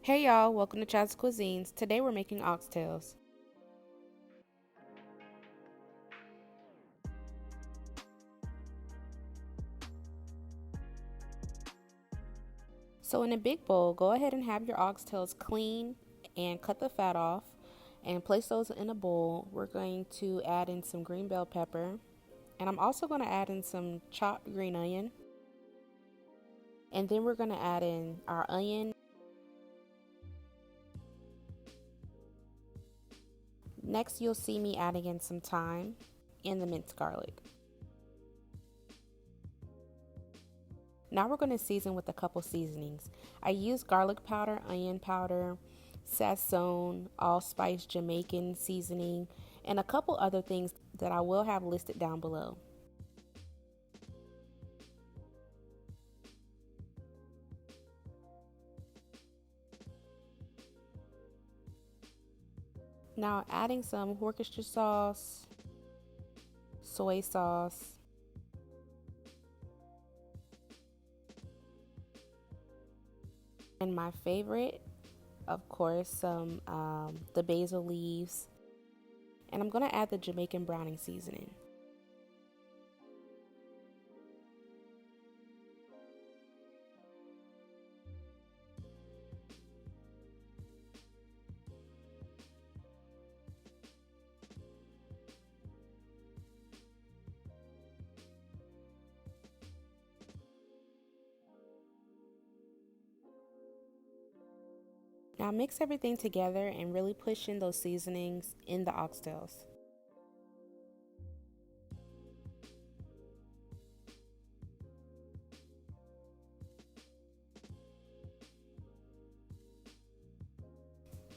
Hey y'all, welcome to Child's Cuisines. Today we're making oxtails. So in a big bowl, go ahead and have your oxtails clean and cut the fat off and place those in a bowl. We're going to add in some green bell pepper, and I'm also going to add in some chopped green onion, and then we're going to add in our onion. Next, you'll see me adding in some thyme and the minced garlic. Now we're going to season with a couple seasonings. I use garlic powder, onion powder, sazon, allspice Jamaican seasoning, and a couple other things that I will have listed down below. Now adding some Worcestershire sauce, soy sauce, and my favorite, of course, some the basil leaves, and I'm going to add the Jamaican browning seasoning. Now mix everything together and really push in those seasonings in the oxtails.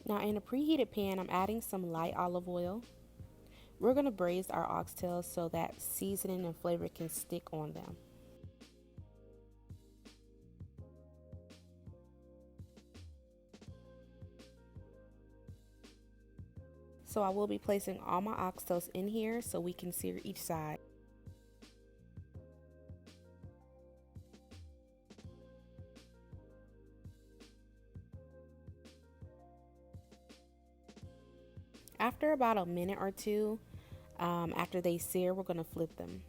Now in a preheated pan, I'm adding some light olive oil. We're going to braise our oxtails so that seasoning and flavor can stick on them. So I will be placing all my oxtails in here so we can sear each side. After about a minute or two, after they sear, we're going to flip them.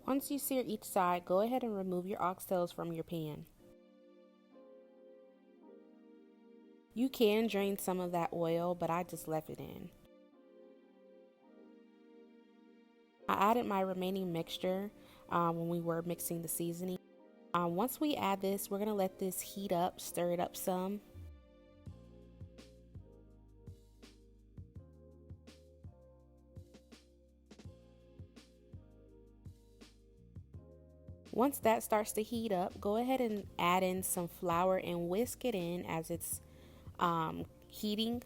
Once you sear each side, go ahead and remove your oxtails from your pan. You can drain some of that oil, but I just left it in. I added my remaining mixture when we were mixing the seasoning. Once we add this, we're going to let this heat up, stir it up some. Once that starts to heat up, go ahead and add in some flour and whisk it in as it's heating.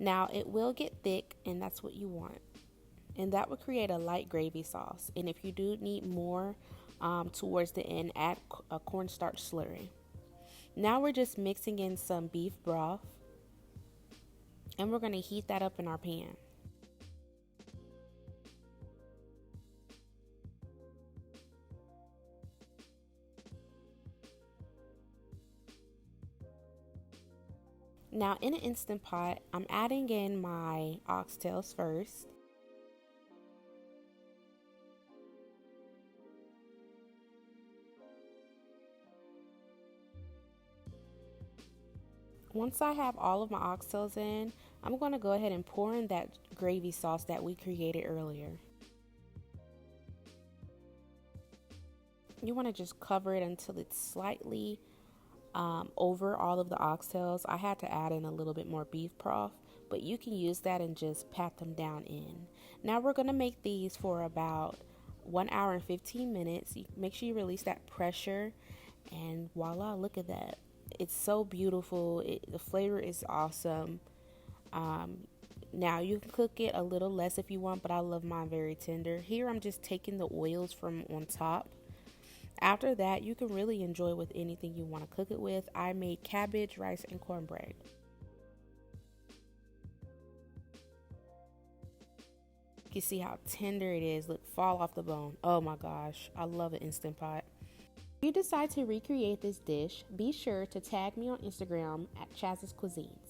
Now it will get thick, and that's what you want. And that will create a light gravy sauce. And if you do need more towards the end, add a cornstarch slurry. Now we're just mixing in some beef broth, and we're going to heat that up in our pan. Now in an Instant Pot, I'm adding in my oxtails first. Once I have all of my oxtails in, I'm going to go ahead and pour in that gravy sauce that we created earlier. You want to just cover it until it's slightly over all of the oxtails. I had to add in a little bit more beef broth, but you can use that and just pat them down in. Now we're going to make these for about 1 hour and 15 minutes. Make sure you release that pressure, and voila, look at that. It's so beautiful. The flavor is awesome. Now you can cook it a little less if you want, but I love mine very tender. Here I'm just taking the oils from on top. After that, you can really enjoy with anything you want to cook it with. I made cabbage, rice, and cornbread. You can see how tender it is. Look, fall off the bone. Oh my gosh, I love an Instant Pot. If you decide to recreate this dish, be sure to tag me on Instagram at Chaz's Cuisines.